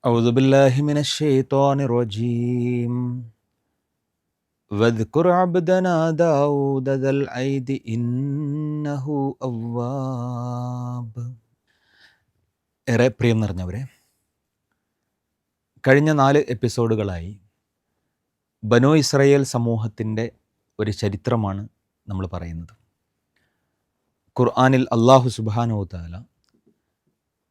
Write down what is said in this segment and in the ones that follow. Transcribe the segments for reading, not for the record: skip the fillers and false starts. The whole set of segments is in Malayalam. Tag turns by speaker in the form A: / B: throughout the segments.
A: أعوذ بالله من الشيطان الرجيم واذكر عبدنا داود ذا الأيد إنه أواب. ഏറെ പ്രിയം നിറഞ്ഞവരെ, കഴിഞ്ഞ 4 എപ്പിസോഡുകളായി ബനോ ഇസ്രായേൽ സമൂഹത്തിൻ്റെ ഒരു ചരിത്രമാണ് നമ്മൾ പറയുന്നത്. ഖുർആനിൽ അല്ലാഹു സുബ്ഹാനഹു വ തആല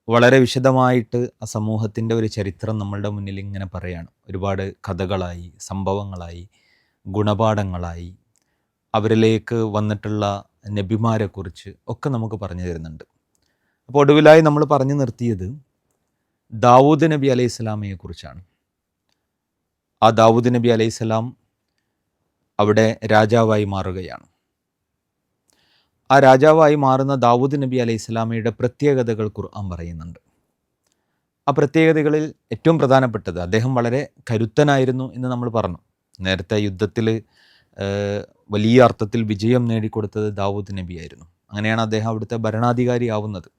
A: വളരെ വിശദമായിട്ട് ആ സമൂഹത്തിൻ്റെ ഒരു ചരിത്രം നമ്മളുടെ മുന്നിൽ ഇങ്ങനെ പറയാണ്. ഒരുപാട് കഥകളായി, സംഭവങ്ങളായി, ഗുണപാഠങ്ങളായി, അവരിലേക്ക് വന്നിട്ടുള്ള നബിമാരെക്കുറിച്ച് ഒക്കെ നമുക്ക് പറഞ്ഞു തരുന്നുണ്ട്. അപ്പോൾ ഒടുവിലായി നമ്മൾ പറഞ്ഞു നിർത്തിയത് ദാവൂദ് നബി അലൈഹി സ്വലാമയെ കുറിച്ചാണ്. ആ ദാവൂദ് നബി അലൈഹി സ്വലാം അവിടെ രാജാവായി മാറുകയാണ്. ആ രാജാവായി മാറുന്ന ദാവൂദ് നബി അലൈഹി സ്വലാമയുടെ പ്രത്യേകതകൾ ഖുർആൻ പറയുന്നുണ്ട്. ആ പ്രത്യേകതകളിൽ ഏറ്റവും പ്രധാനപ്പെട്ടത്, അദ്ദേഹം വളരെ കരുത്തനായിരുന്നു എന്ന് നമ്മൾ പറഞ്ഞു. നേരത്തെ യുദ്ധത്തിൽ വലിയ അർത്ഥത്തിൽ വിജയം നേടിക്കൊടുത്തത് ദാവൂദ് നബിയായിരുന്നു. അങ്ങനെയാണ് അദ്ദേഹം അവിടുത്തെ ഭരണാധികാരി ആവുന്നത്.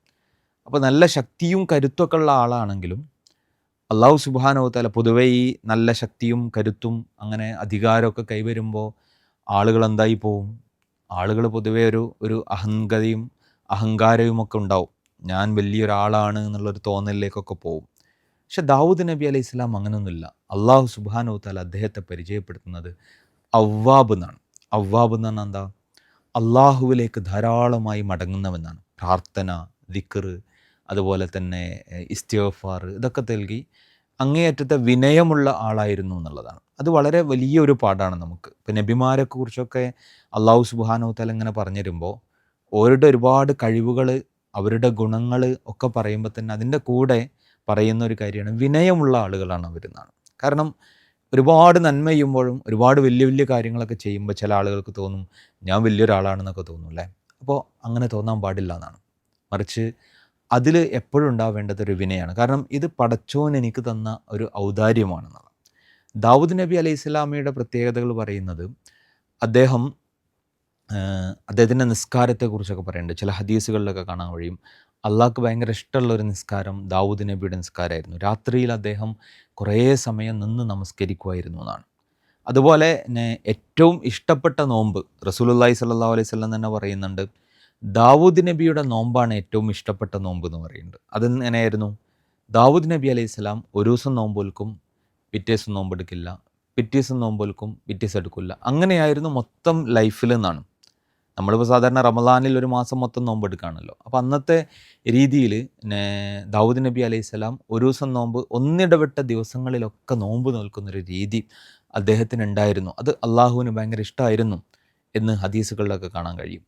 A: അപ്പോൾ നല്ല ശക്തിയും കരുത്തൊക്കെ ഉള്ള ആളാണെങ്കിലും അല്ലാഹു സുബ്ഹാനഹു വ തആല പൊതുവേ ഈ നല്ല ശക്തിയും കരുത്തും അങ്ങനെ അധികാരമൊക്കെ കൈവരുമ്പോൾ ആളുകൾ എന്തായി പോവും? ആളുകൾ പൊതുവേ ഒരു അഹങ്കാരവും ഒക്കെ ഉണ്ടാവും. ഞാൻ വലിയൊരാളാണ് എന്നുള്ളൊരു തോന്നലിലേക്കൊക്കെ പോവും. പക്ഷെ ദാവൂദ് നബി അലൈഹി സ്വലാം അങ്ങനെയൊന്നുമില്ല. അല്ലാഹു സുബ്ഹാനഹു വ തആല അദ്ദേഹത്തെ പരിചയപ്പെടുത്തുന്നത് അവ്വാബ് എന്നാണ്. അവ്വാബ് എന്ന് പറഞ്ഞാൽ എന്താ? അള്ളാഹുവിലേക്ക് ധാരാളമായി മടങ്ങുന്നവനാണ്. പ്രാർത്ഥന, ദിക്ർ, അതുപോലെ തന്നെ ഇസ്തിഗ്ഫാർ, ഇതൊക്കെ നൽകി അങ്ങേയറ്റത്തെ വിനയമുള്ള ആളായിരുന്നു എന്നുള്ളതാണ്. അത് വളരെ വലിയൊരു പാഠാണ് നമുക്ക്. ഇപ്പം നബിമാരെ കുറിച്ചൊക്കെ അല്ലാഹു സുബ്ഹാനഹു വ തആല ഇങ്ങനെ പറഞ്ഞു തരുമ്പോൾ ഓരുടെ ഒരുപാട് കഴിവുകൾ, അവരുടെ ഗുണങ്ങൾ ഒക്കെ പറയുമ്പോൾ തന്നെ അതിൻ്റെ കൂടെ പറയുന്ന ഒരു കാര്യമാണ് വിനയമുള്ള ആളുകളാണ് അവരെന്നാണ്. കാരണം ഒരുപാട് നന്മ ചെയ്യുമ്പോഴും ഒരുപാട് വലിയ വലിയ കാര്യങ്ങളൊക്കെ ചെയ്യുമ്പോൾ ചില ആളുകൾക്ക് തോന്നും ഞാൻ വലിയൊരാളാണെന്നൊക്കെ തോന്നും അല്ലേ. അപ്പോൾ അങ്ങനെ തോന്നാൻ പാടില്ല എന്നാണ്. മറിച്ച് അതിൽ എപ്പോഴും ഉണ്ടാവേണ്ടത് ഒരു വിനയാണ്. കാരണം ഇത് പടച്ചോൻ എനിക്ക് തന്ന ഒരു ഔദാര്യമാണെന്നുള്ളത്. ദാവൂദ് നബി അലൈഹി സ്വലാമയുടെ പ്രത്യേകതകൾ പറയുന്നത് അദ്ദേഹത്തിൻ്റെ നിസ്കാരത്തെക്കുറിച്ചൊക്കെ പറയുന്നുണ്ട്. ചില ഹദീസുകളിലൊക്കെ കാണാൻ കഴിയും. അള്ളാഹ്ക്ക് ഭയങ്കര ഇഷ്ടമുള്ള ഒരു നിസ്കാരം ദാവൂദ് നബിയുടെ നിസ്കാരമായിരുന്നു. രാത്രിയിൽ അദ്ദേഹം കുറേ സമയം നിന്ന് നമസ്കരിക്കുമായിരുന്നു എന്നാണ്. അതുപോലെ തന്നെ ഏറ്റവും ഇഷ്ടപ്പെട്ട നോമ്പ് റസൂലുള്ളാഹി സ്വല്ലല്ലാഹു അലൈഹി വസല്ലം തന്നെ പറയുന്നുണ്ട്, ദാവൂദ് നബിയുടെ നോമ്പാണ് ഏറ്റവും ഇഷ്ടപ്പെട്ട നോമ്പ് എന്ന് പറയുന്നുണ്ട്. അതെങ്ങനെയായിരുന്നു? ദാവൂദ് നബി അലൈഹി സ്വലാം ഒരു ദിവസം നോമ്പ് എടുക്കും, പിറ്റേ ദിവസം നോമ്പെടുക്കില്ല, പിറ്റേ ദിവസം നോമ്പ് എടുക്കും, പിറ്റേ ദിവസം എടുക്കില്ല. അങ്ങനെയായിരുന്നു മൊത്തം ലൈഫിൽ എന്നാണ്. നമ്മളിപ്പോൾ സാധാരണ റമദാനിൽ ഒരു മാസം മൊത്തം നോമ്പെടുക്കുകയാണല്ലോ. അപ്പോൾ അന്നത്തെ രീതിയിൽ ദാവൂദ് നബി അലൈഹി സ്വലാം ഒരു ദിവസം നോമ്പ്, ഒന്നിടവിട്ട ദിവസങ്ങളിലൊക്കെ നോമ്പ് നോൽക്കുന്നൊരു രീതി അദ്ദേഹത്തിന് ഉണ്ടായിരുന്നു. അത് അള്ളാഹുവിന് ഭയങ്കര ഇഷ്ടമായിരുന്നു എന്ന് ഹദീസുകളിലൊക്കെ കാണാൻ കഴിയും.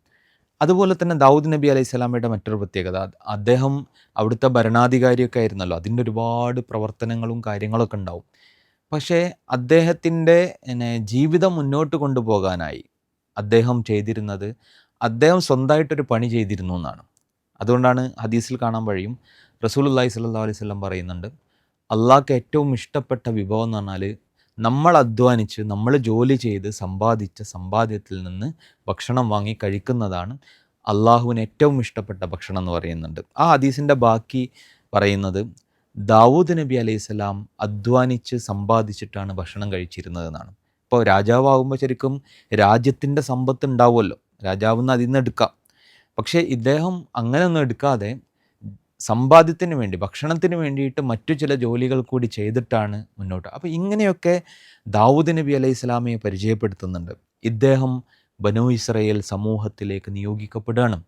A: അതുപോലെ തന്നെ ദാവൂദ് നബി അലൈഹി സ്വലാമയുടെ മറ്റൊരു പ്രത്യേകത, അദ്ദേഹം അവിടുത്തെ ഭരണാധികാരിയൊക്കെ ആയിരുന്നല്ലോ. അതിൻ്റെ ഒരുപാട് പ്രവർത്തനങ്ങളും കാര്യങ്ങളൊക്കെ ഉണ്ടാവും. പക്ഷേ അദ്ദേഹത്തിൻ്റെ ജീവിതം മുന്നോട്ട് കൊണ്ടുപോകാനായി അദ്ദേഹം ചെയ്തിരുന്നത്, അദ്ദേഹം സ്വന്തമായിട്ടൊരു പണി ചെയ്തിരുന്നു എന്നാണ്. അതുകൊണ്ടാണ് ഹദീസിൽ കാണാൻ കഴിയും, റസൂലുള്ളാഹി സ്വല്ലല്ലാഹു അലൈഹി വസല്ലം പറയുന്നുണ്ട്, അള്ളാഹ്ക്ക് ഏറ്റവും ഇഷ്ടപ്പെട്ട വിഭവം എന്ന് പറഞ്ഞാൽ നമ്മൾ അധ്വാനിച്ച് നമ്മൾ ജോലി ചെയ്ത് സമ്പാദിച്ച സമ്പാദ്യത്തിൽ നിന്ന് ഭക്ഷണം വാങ്ങി കഴിക്കുന്നതാണ് അള്ളാഹുവിന് ഏറ്റവും ഇഷ്ടപ്പെട്ട ഭക്ഷണം എന്ന് പറയുന്നുണ്ട്. ആ ഹദീസിൻ്റെ ബാക്കി പറയുന്നത്, ദാവൂദ് നബി അലൈഹി സ്വലാം അധ്വാനിച്ച് സമ്പാദിച്ചിട്ടാണ് ഭക്ഷണം കഴിച്ചിരുന്നതെന്നാണ്. ഇപ്പോൾ രാജാവാകുമ്പോൾ ശരിക്കും രാജ്യത്തിൻ്റെ സമ്പത്ത് ഉണ്ടാവുമല്ലോ, രാജാവിന് അതിൽ നിന്ന് എടുക്കാം. പക്ഷേ ഇദ്ദേഹം അങ്ങനെയൊന്നും എടുക്കാതെ സമ്പാദ്യത്തിന് വേണ്ടി, ഭക്ഷണത്തിന് വേണ്ടിയിട്ട് മറ്റു ചില ജോലികൾ കൂടി ചെയ്തിട്ടാണ് മുന്നോട്ട്. അപ്പോൾ ഇങ്ങനെയൊക്കെ ദാവൂദ് നബി അലൈഹി സ്വലാമയെ പരിചയപ്പെടുത്തുന്നുണ്ട്. ഇദ്ദേഹം ബനൂ ഇസ്രായേൽ സമൂഹത്തിലേക്ക് നിയോഗിക്കപ്പെടുകയാണ്.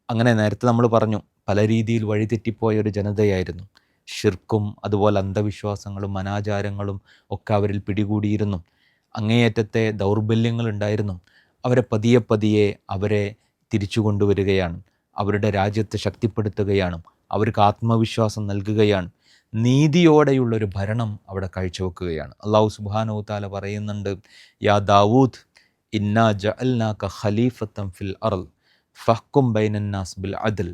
A: അങ്ങനെ നേരത്തെ നമ്മൾ പറഞ്ഞു, പല രീതിയിൽ വഴിതെറ്റിപ്പോയ ഒരു ജനതയായിരുന്നു. ഷിർക്കും അതുപോലെ അന്ധവിശ്വാസങ്ങളും അനാചാരങ്ങളും ഒക്കെ അവരിൽ പിടികൂടിയിരുന്നു. അങ്ങേയറ്റത്തെ ദൗർബല്യങ്ങളുണ്ടായിരുന്നു. അവരെ പതിയെ പതിയെ അവരെ തിരിച്ചു കൊണ്ടുവരികയാണ്. അവരുടെ രാജ്യത്തെ ശക്തിപ്പെടുത്തുകയാണ്. അവർക്ക് ആത്മവിശ്വാസം നൽകുകയാണ്. നീതിയോടെയുള്ളൊരു ഭരണം അവിടെ കാഴ്ചവെക്കുകയാണ്. അല്ലാഹു സുബ്ഹാനഹു വ തആല പറയുന്നുണ്ട്, യാ ദാവൂദ് ഇന്നാ ജഅൽനാക ഖലീഫത്തൻ ഫിൽ അർള് ഫഹ്കും ബൈനന്നാസ് ബിൽ അദ്ൽ.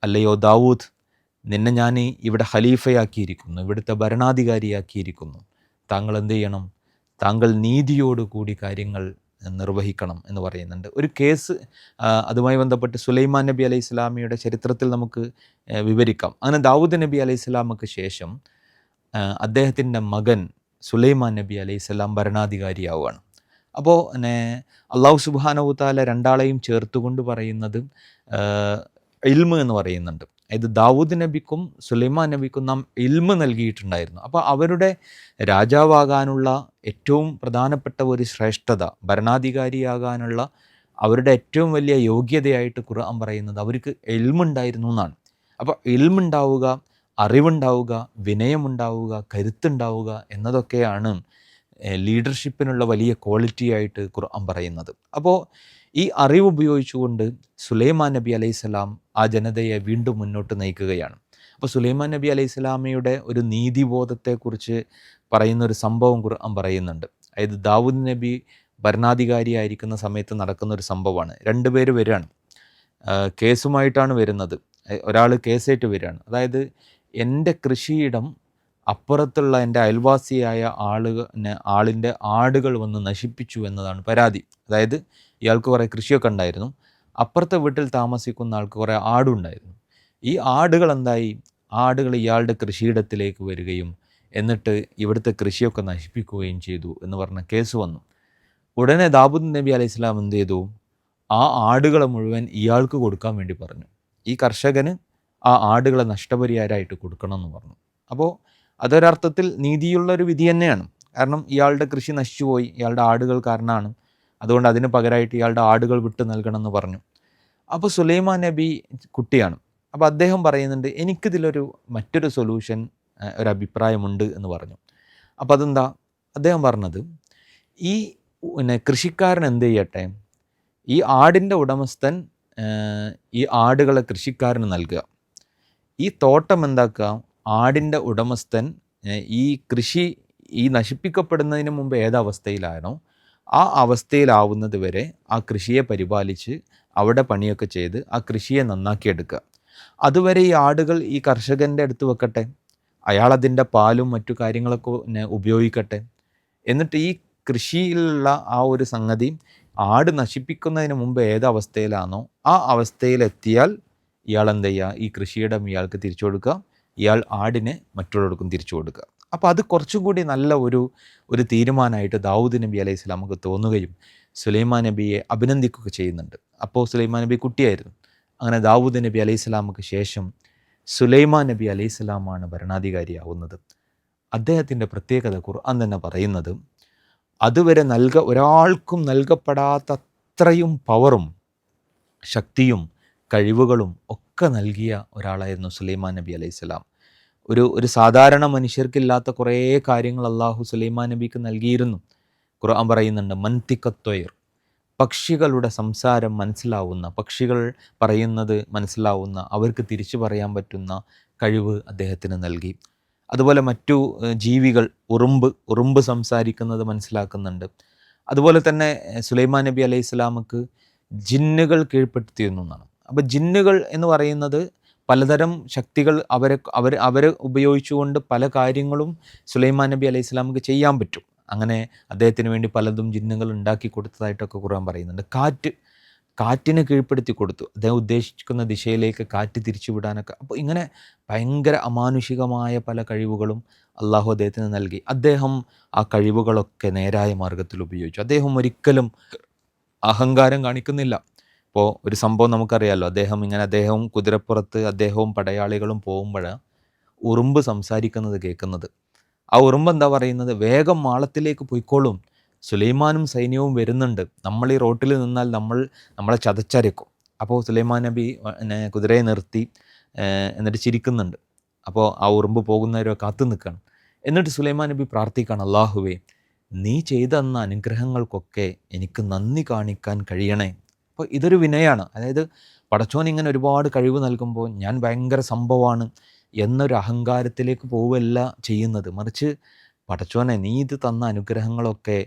A: അല്ലയോ ദാവൂദ്, നിന്നെ ഞാൻ ഇവിടെ ഖലീഫയാക്കിയിരിക്കുന്നു, ഇവിടുത്തെ ഭരണാധികാരിയാക്കിയിരിക്കുന്നു. താങ്കൾ എന്ത് ചെയ്യണം? താങ്കൾ നീതിയോടുകൂടി കാര്യങ്ങൾ നിർവഹിക്കണം എന്ന് പറയുന്നുണ്ട്. ഒരു കേസ് അതുമായി ബന്ധപ്പെട്ട് സുലൈമാൻ നബി അലൈഹി സ്വലാമിയുടെ ചരിത്രത്തിൽ നമുക്ക് വിവരിക്കാം. അങ്ങനെ ദാവൂദ് നബി അലൈഹി സ്വലാമക്ക് ശേഷം അദ്ദേഹത്തിൻ്റെ മകൻ സുലൈമാൻ നബി അലൈഹിസ്സലാം ഭരണാധികാരിയാവുകയാണ്. അപ്പോൾ പിന്നെ അള്ളാഹു സുബ്ഹാനഹു തആല രണ്ടാളെയും ചേർത്തുകൊണ്ട് പറയുന്നത് ഇൽമ് എന്ന് പറയുന്നുണ്ട്. അതായത് ദാവൂദ് നബിക്കും സുലൈമാൻ നബിക്കും നാം ഇൽമ് നൽകിയിട്ടുണ്ടായിരുന്നു. അപ്പോൾ അവരുടെ രാജാവാകാനുള്ള ഏറ്റവും പ്രധാനപ്പെട്ട ഒരു ശ്രേഷ്ഠത, ഭരണാധികാരിയാകാനുള്ള അവരുടെ ഏറ്റവും വലിയ യോഗ്യതയായിട്ട് ഖുർആൻ പറയുന്നത് അവർക്ക് ഇൽമുണ്ടായിരുന്നു എന്നാണ്. അപ്പോൾ ഇൽമുണ്ടാവുക, അറിവുണ്ടാവുക, വിനയമുണ്ടാവുക, കരുത്തുണ്ടാവുക എന്നതൊക്കെയാണ് ലീഡർഷിപ്പിനുള്ള വലിയ ക്വാളിറ്റിയായിട്ട് ഖുർആൻ പറയുന്നത്. അപ്പോൾ ഈ അറിവ് ഉപയോഗിച്ചുകൊണ്ട് സുലൈമാൻ നബി അലൈഹിസ്സലാം ആ ജനതയെ വീണ്ടും മുന്നോട്ട് നയിക്കുകയാണ്. അപ്പോൾ സുലൈമാൻ നബി അലൈഹിസ്സലാമയുടെ ഒരു നീതിബോധത്തെക്കുറിച്ച് പറയുന്ന ഒരു സംഭവം ഖുർആൻ പറയുന്നുണ്ട്. അതായത് ദാവൂദ് നബി ഭരണാധികാരിയായിരിക്കുന്ന സമയത്ത് നടക്കുന്ന ഒരു സംഭവമാണ്. 2 പേര് വരികയാണ്, കേസുമായിട്ടാണ് വരുന്നത്. ഒരാൾ കേസായിട്ട് വരികയാണ്. അതായത് എൻ്റെ കൃഷിയിടം അപ്പുറത്തുള്ള എൻ്റെ അയൽവാസിയായ ആളിൻ്റെ ആടുകൾ വന്ന് നശിപ്പിച്ചു എന്നതാണ് പരാതി. അതായത് ഇയാൾക്ക് കുറേ കൃഷിയൊക്കെ ഉണ്ടായിരുന്നു. അപ്പുറത്തെ വീട്ടിൽ താമസിക്കുന്ന ആൾക്ക് കുറേ ആടുണ്ടായിരുന്നു. ഈ ആടുകൾ എന്തായി, ആടുകൾ ഇയാളുടെ കൃഷിയിടത്തിലേക്ക് വരികയും എന്നിട്ട് ഇവിടുത്തെ കൃഷിയൊക്കെ നശിപ്പിക്കുകയും ചെയ്തു എന്ന് പറഞ്ഞ കേസ് വന്നു. ഉടനെ ദാവൂദ് നബി അലൈഹിസ്സലാം എന്ത് ചെയ്തു, ആ ആടുകളെ മുഴുവൻ ഇയാൾക്ക് കൊടുക്കാൻ വേണ്ടി പറഞ്ഞു. ഈ കർഷകന് ആ ആടുകളെ നഷ്ടപരിഹാരമായിട്ട് കൊടുക്കണം എന്ന് പറഞ്ഞു. അപ്പോൾ അതൊരർത്ഥത്തിൽ നീതിയുള്ളൊരു വിധി തന്നെയാണ്. കാരണം ഇയാളുടെ കൃഷി നശിച്ചുപോയി, ഇയാളുടെ ആടുകൾ കാരണമാണ്. അതുകൊണ്ട് അതിന് പകരമായിട്ട് ഇയാളുടെ ആടുകൾ വിട്ട് നൽകണം എന്ന് പറഞ്ഞു. അപ്പോൾ സുലൈമാൻ നബി കുട്ടിയാണ്. അപ്പോൾ അദ്ദേഹം പറയുന്നുണ്ട്, എനിക്കിതിലൊരു മറ്റൊരു സൊല്യൂഷൻ, ഒരു അഭിപ്രായമുണ്ട് എന്ന് പറഞ്ഞു. അപ്പോൾ അതെന്താ അദ്ദേഹം പറഞ്ഞത്, ഈ കൃഷിക്കാരൻ എന്ത് ചെയ്യട്ടെ, ഈ ആടിൻ്റെ ഉടമസ്ഥൻ ഈ ആടുകളെ കൃഷിക്കാരന് നൽകുക. ഈ തോട്ടം എന്താക്കുക, ആടിൻ്റെ ഉടമസ്ഥൻ ഈ കൃഷി ഈ നശിപ്പിക്കപ്പെടുന്നതിന് മുമ്പ് ഏതവസ്ഥയിലാണോ ആ അവസ്ഥയിലാവുന്നത് വരെ ആ കൃഷിയെ പരിപാലിച്ച് അവിടെ പണിയൊക്കെ ചെയ്ത് ആ കൃഷിയെ നന്നാക്കിയെടുക്കുക. അതുവരെ ഈ ആടുകൾ ഈ കർഷകൻ്റെ അടുത്ത് വെക്കട്ടെ, അയാളതിൻ്റെ പാലും മറ്റു കാര്യങ്ങളൊക്കെ ഉപയോഗിക്കട്ടെ. എന്നിട്ട് ഈ കൃഷിയിലുള്ള ആ ഒരു സംഗതി ആട് നശിപ്പിക്കുന്നതിന് മുമ്പ് ഏതവസ്ഥയിലാണോ ആ അവസ്ഥയിലെത്തിയാൽ ഇയാൾ എന്ത് ചെയ്യുക, ഈ കൃഷിയിടം ഇയാൾക്ക് തിരിച്ചു കൊടുക്കുക, ഇയാൾ ആടിനെ മറ്റുള്ളവർക്കും തിരിച്ചു കൊടുക്കുക. അപ്പോൾ അത് കുറച്ചും കൂടി നല്ല ഒരു തീരുമാനമായിട്ട് ദാവൂദ് നബി അലൈഹി സ്വലാമക്ക് തോന്നുകയും സുലൈമാൻ നബിയെ അഭിനന്ദിക്കുകയൊക്കെ ചെയ്യുന്നുണ്ട്. അപ്പോൾ സുലൈമാൻ നബി കുട്ടിയായിരുന്നു. അങ്ങനെ ദാവൂദ് നബി അലൈഹി സ്വലാമക്ക് ശേഷം സുലൈമാൻ നബി അലൈഹി സ്വലാമാണ് ഭരണാധികാരിയാവുന്നത്. അദ്ദേഹത്തിൻ്റെ പ്രത്യേകത ഖുർആൻ തന്നെ പറയുന്നത്, അതുവരെ ഒരാൾക്കും നൽകപ്പെടാത്ത അത്രയും പവറും ശക്തിയും കഴിവുകളും ഒക്കെ നൽകിയ ഒരാളായിരുന്നു സുലൈമാൻ നബി അലൈഹി സ്വലാം. ഒരു സാധാരണ മനുഷ്യർക്കില്ലാത്ത കുറേ കാര്യങ്ങൾ അള്ളാഹു സുലൈമാൻ നബിക്ക് നൽകിയിരുന്നു. ഖുർആൻ പറയുന്നുണ്ട്, മൻതിഖത്വയർ, പക്ഷികളുടെ സംസാരം മനസ്സിലാവുന്ന, പക്ഷികൾ പറയുന്നത് മനസ്സിലാവുന്ന, അവർക്ക് തിരിച്ചു പറയാൻ കഴിവ് അദ്ദേഹത്തിന് നൽകി. അതുപോലെ മറ്റു ജീവികൾ, ഉറുമ്പ് സംസാരിക്കുന്നത് മനസ്സിലാക്കുന്നുണ്ട്. അതുപോലെ തന്നെ സുലൈമാൻ നബി അലൈഹി സ്വലാമക്ക് ജിന്നുകൾ കീഴ്പ്പെടുത്തിയിരുന്നു എന്നാണ്. അപ്പോൾ ജിന്നുകൾ എന്ന് പറയുന്നത് പലതരം ശക്തികൾ അവരെ ഉപയോഗിച്ചുകൊണ്ട് പല കാര്യങ്ങളും സുലൈമാൻ നബി അലൈഹി സ്വലാമക്ക് ചെയ്യാൻ പറ്റും. അങ്ങനെ അദ്ദേഹത്തിന് വേണ്ടി പലതും ജിന്നുകൾ ഉണ്ടാക്കി കൊടുത്തതായിട്ടൊക്കെ ഖുർആൻ പറയുന്നുണ്ട്. കാറ്റിനെ കീഴ്പ്പെടുത്തി കൊടുത്തു, അദ്ദേഹം ഉദ്ദേശിക്കുന്ന ദിശയിലേക്ക് കാറ്റ് തിരിച്ചുവിടാനൊക്കെ. അപ്പോൾ ഇങ്ങനെ ഭയങ്കര അമാനുഷികമായ പല കഴിവുകളും അള്ളാഹു അദ്ദേഹത്തിന് നൽകി. അദ്ദേഹം ആ കഴിവുകളൊക്കെ നേരായ മാർഗത്തിൽ ഉപയോഗിച്ചു. അദ്ദേഹം ഒരിക്കലും അഹങ്കാരം കാണിക്കുന്നില്ല. ഇപ്പോൾ ഒരു സംഭവം നമുക്കറിയാമല്ലോ, അദ്ദേഹവും കുതിരപ്പുറത്ത് അദ്ദേഹവും പടയാളികളും പോകുമ്പോൾ ഉറുമ്പ് സംസാരിക്കുന്നത് കേൾക്കുന്നത്. ആ ഉറുമ്പ് എന്താ പറയുന്നത്, വേഗം മാളത്തിലേക്ക് പോയിക്കോളും, സുലൈമാനും സൈന്യവും വരുന്നുണ്ട്, നമ്മൾ ഈ റോട്ടിൽ നിന്നാൽ നമ്മളെ ചതച്ചരക്കും. അപ്പോൾ സുലൈമാൻ നബി കുതിരയെ നിർത്തി എന്നിട്ട് ചിരിക്കുന്നുണ്ട്. അപ്പോൾ ആ ഉറുമ്പ് പോകുന്നവരോ കാത്തു നിൽക്കണം. എന്നിട്ട് സുലൈമാൻ നബി പ്രാർത്ഥിക്കുകയാണ്, അല്ലാഹുവേ, നീ ചെയ്തെന്ന അനുഗ്രഹങ്ങൾക്കൊക്കെ എനിക്ക് നന്ദി കാണിക്കാൻ കഴിയണേ. അപ്പോൾ ഇതൊരു വിനയാണ്. അതായത് പടച്ചോൻ ഇങ്ങനെ ഒരുപാട് കഴിവ് നൽകുമ്പോൾ ഞാൻ ഭയങ്കര സംഭവമാണ് എന്നൊരു അഹങ്കാരത്തിലേക്ക് പോവുകയല്ല ചെയ്യുന്നത്. മറിച്ച് പടച്ചോനെ, നീ ഇത് തന്ന അനുഗ്രഹങ്ങളൊക്കെ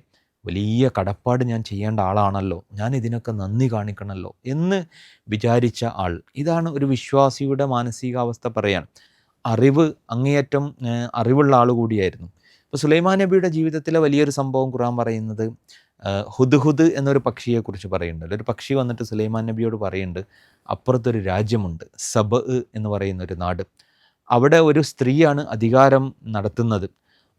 A: വലിയ കടപ്പാട് ഞാൻ ചെയ്യേണ്ട ആളാണല്ലോ, ഞാൻ ഇതിനൊക്കെ നന്ദി കാണിക്കണമല്ലോ എന്ന് വിചാരിച്ച ആൾ. ഇതാണ് ഒരു വിശ്വാസിയുടെ മാനസികാവസ്ഥ പറയാൻ. അങ്ങേയറ്റം അറിവുള്ള ആൾ കൂടിയായിരുന്നു. ഇപ്പോൾ സുലൈമാൻ നബിയുടെ ജീവിതത്തിലെ വലിയൊരു സംഭവം ഖുർആൻ പറയുന്നത്, ഹുദ്ഹുദ് എന്നൊരു പക്ഷിയെക്കുറിച്ച് പറയുന്നുണ്ട്. ഒരു പക്ഷി വന്നിട്ട് സുലൈമാൻ നബിയോട് പറയുന്നുണ്ട്, അപ്പുറത്തൊരു രാജ്യമുണ്ട്, സബ് എന്ന് പറയുന്നൊരു നാട്, അവിടെ ഒരു സ്ത്രീയാണ് അധികാരം നടത്തുന്നത്.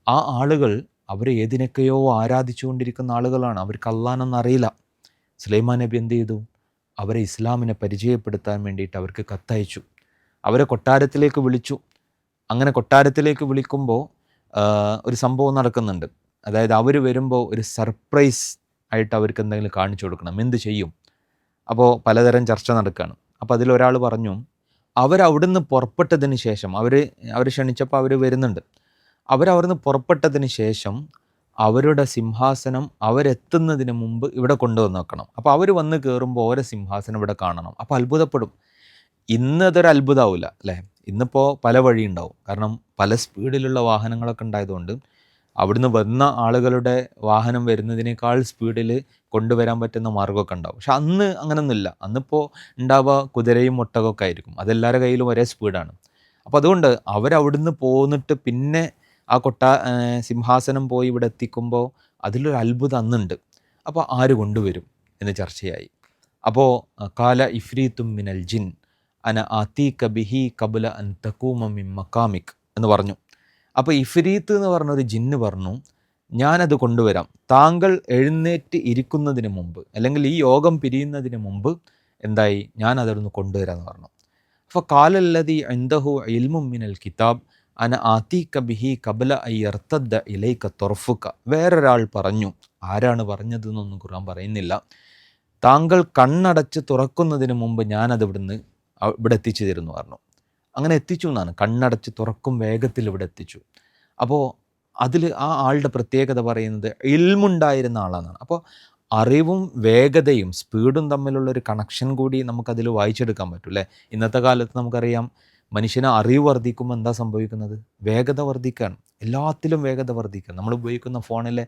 A: ആ ആളുകൾ അവർ ഏതിനൊക്കെയോ ആരാധിച്ചുകൊണ്ടിരിക്കുന്ന ആളുകളാണ്. അവർക്ക് അള്ളാനൊന്നും അറിയില്ല. സുലൈമാൻ നബി എന്ത് ചെയ്തു? അവരെ ഇസ്ലാമിനെ പരിചയപ്പെടുത്താൻ വേണ്ടിയിട്ട് അവർക്ക് കത്തയച്ചു. അവരെ കൊട്ടാരത്തിലേക്ക് വിളിച്ചു. അങ്ങനെ കൊട്ടാരത്തിലേക്ക് വിളിക്കുമ്പോൾ ഒരു സംഭവം നടക്കുന്നുണ്ട്. അതായത് അവർ വരുമ്പോൾ ഒരു സർപ്രൈസ് ആയിട്ട് അവർക്ക് എന്തെങ്കിലും കാണിച്ചു കൊടുക്കണം. എന്ത് ചെയ്യും? അപ്പോൾ പലതരം ചർച്ച നടക്കുകയാണ്. അപ്പോൾ അതിലൊരാൾ പറഞ്ഞു, അവരവിടുന്ന് പുറപ്പെട്ടതിന് ശേഷം അവർ ക്ഷണിച്ചപ്പോൾ അവർ വരുന്നുണ്ട്. അവരവിടുന്ന് പുറപ്പെട്ടതിന് ശേഷം അവരുടെ സിംഹാസനം അവരെത്തുന്നതിന് മുമ്പ് ഇവിടെ കൊണ്ടുവന്ന് വെക്കണം. അപ്പോൾ അവർ വന്ന് കയറുമ്പോൾ ഓരോ സിംഹാസനം ഇവിടെ കാണണം. അപ്പോൾ അത്ഭുതപ്പെടും. ഇന്ന് അതൊരു അത്ഭുതമാവില്ല അല്ലേ? ഇന്നിപ്പോൾ പല വഴി ഉണ്ടാവും. കാരണം പല സ്പീഡിലുള്ള വാഹനങ്ങളൊക്കെ ഉണ്ടായതുകൊണ്ട് അവിടുന്ന് വന്ന ആളുകളുടെ വാഹനം വരുന്നതിനേക്കാൾ സ്പീഡിൽ കൊണ്ടുവരാൻ പറ്റുന്ന മാർഗ്ഗമൊക്കെ ഉണ്ടാവും. പക്ഷെ അന്ന് അങ്ങനെയൊന്നുമില്ല. അന്നിപ്പോൾ ഉണ്ടാവുക കുതിരയും ഒട്ടകമൊക്കെ ആയിരിക്കും. അതെല്ലാവരുടെ കയ്യിലും ഒരേ സ്പീഡാണ്. അപ്പോൾ അതുകൊണ്ട് അവരവിടുന്ന് പോന്നിട്ട് പിന്നെ ആ സിംഹാസനം പോയി ഇവിടെ എത്തിക്കുമ്പോൾ അതിലൊരു അത്ഭുതം അന്നുണ്ട്. അപ്പോൾ ആര് കൊണ്ടുവരും എന്ന് ചർച്ചയായി. അപ്പോൾ കാല ഇഫ്രീത്തും മിനൽ ജിൻ അന ആതീക ബിഹി കബല അൻ തഖൂമ മിൻ മഖാമിക് എന്ന് പറഞ്ഞു. അപ്പോൾ ഇഫ്രീത്ത് എന്ന് പറഞ്ഞൊരു ജിന്ന് പറഞ്ഞു, ഞാനത് കൊണ്ടുവരാം, താങ്കൾ എഴുന്നേറ്റ് ഇരിക്കുന്നതിന് മുമ്പ്, അല്ലെങ്കിൽ ഈ യോഗം പിരിയുന്നതിന് മുമ്പ് എന്തായി, ഞാനതൊന്ന് കൊണ്ടുവരാമെന്ന് പറഞ്ഞു. അപ്പോൾ കാലല്ലതി ഇൻദഹു ഇൽമും മിനൽ കിതാബ് അന ആതീക ബിഹി കബല അയ്യർത്തദ്ദ ഇലൈക തൊർഫുക. വേറൊരാൾ പറഞ്ഞു, ആരാണ് പറഞ്ഞതെന്നൊന്നും ഖുർആൻ പറയുന്നില്ല, താങ്കൾ കണ്ണടച്ച് തുറക്കുന്നതിന് മുമ്പ് ഞാനത് ഇവിടെ എത്തിച്ചു തരുന്നു പറഞ്ഞു. അങ്ങനെ എത്തിച്ചു എന്നാണ്. കണ്ണടച്ച് തുറക്കും വേഗത്തിൽ ഇവിടെ എത്തിച്ചു. അപ്പോൾ അതിൽ ആ ആളുടെ പ്രത്യേകത പറയുന്നത് ഇൽമുണ്ടായിരുന്ന ആളാണെന്നാണ്. അപ്പോൾ അറിവും വേഗതയും സ്പീഡും തമ്മിലുള്ളൊരു കണക്ഷൻ കൂടി നമുക്കതിൽ വായിച്ചെടുക്കാൻ പറ്റും അല്ലേ? ഇന്നത്തെ കാലത്ത് നമുക്കറിയാം, മനുഷ്യന് അറിവ് വർദ്ധിക്കുമ്പോൾ എന്താ സംഭവിക്കുന്നത്? വേഗത വർദ്ധിക്കുകയാണ്. എല്ലാത്തിലും വേഗത വർദ്ധിക്കുക. നമ്മൾ ഉപയോഗിക്കുന്ന ഫോണിലെ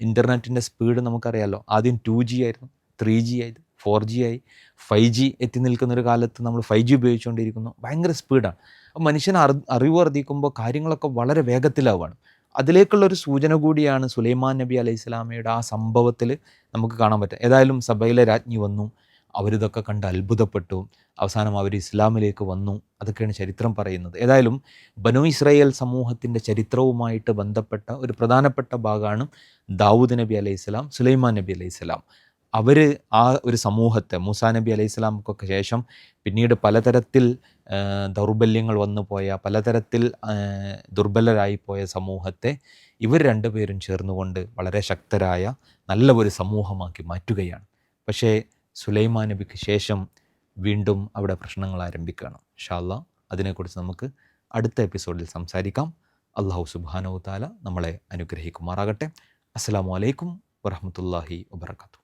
A: ഇൻ്റർനെറ്റിൻ്റെ സ്പീഡ് നമുക്കറിയാമല്ലോ. ആദ്യം 2G ആയിരുന്നു, 3G ആയത്, 4G ആയി, 5G എത്തി നിൽക്കുന്നൊരു കാലത്ത് നമ്മൾ 5G ഉപയോഗിച്ചുകൊണ്ടിരിക്കുന്നു. ഭയങ്കര സ്പീഡാണ്. അപ്പോൾ മനുഷ്യന് അറിവ് വർദ്ധിക്കുമ്പോൾ കാര്യങ്ങളൊക്കെ വളരെ വേഗത്തിലാവുകയാണ്. അതിലേക്കുള്ളൊരു സൂചന കൂടിയാണ് സുലൈമാൻ നബി അലൈഹി സ്വലാമയുടെ ആ സംഭവത്തിൽ നമുക്ക് കാണാൻ പറ്റുക. ഏതായാലും സഭയിലെ രാജ്ഞി വന്നു, അവരിതൊക്കെ കണ്ട് അത്ഭുതപ്പെട്ടു. അവസാനം അവർ ഇസ്ലാമിലേക്ക് വന്നു. അതൊക്കെയാണ് ചരിത്രം പറയുന്നത്. ഏതായാലും ബനു ഇസ്രായേൽ സമൂഹത്തിൻ്റെ ചരിത്രവുമായിട്ട് ബന്ധപ്പെട്ട ഒരു പ്രധാനപ്പെട്ട ഭാഗമാണ് ദാവൂദ് നബി അലൈഹി സ്വലാം, സുലൈമാൻ നബി അലൈഹി സ്വലാം. അവർ ആ ഒരു സമൂഹത്തെ, മൂസാ നബി അലൈഹി സ്വലാമൊക്കെ ശേഷം പിന്നീട് പലതരത്തിൽ ദൗർബല്യങ്ങൾ വന്നു പോയ, പലതരത്തിൽ ദുർബലരായിപ്പോയ സമൂഹത്തെ ഇവർ രണ്ടുപേരും ചേർന്നുകൊണ്ട് വളരെ ശക്തരായ നല്ല ഒരു സമൂഹമാക്കി മാറ്റുകയാണ്. പക്ഷേ സുലൈമാൻ നബിക്ക് ശേഷം വീണ്ടും അവിടെ പ്രശ്നങ്ങൾ ആരംഭിക്കുകയാണ്. ഇൻഷാ അല്ലാഹ് അതിനെക്കുറിച്ച് നമുക്ക് അടുത്ത എപ്പിസോഡിൽ സംസാരിക്കാം. അല്ലാഹു സുബ്ഹാനഹു വ തആല നമ്മളെ അനുഗ്രഹിക്കുമാറാകട്ടെ. അസ്സലാമു അലൈക്കും വറഹ്മത്തുള്ളാഹി വബറകാതുഹു.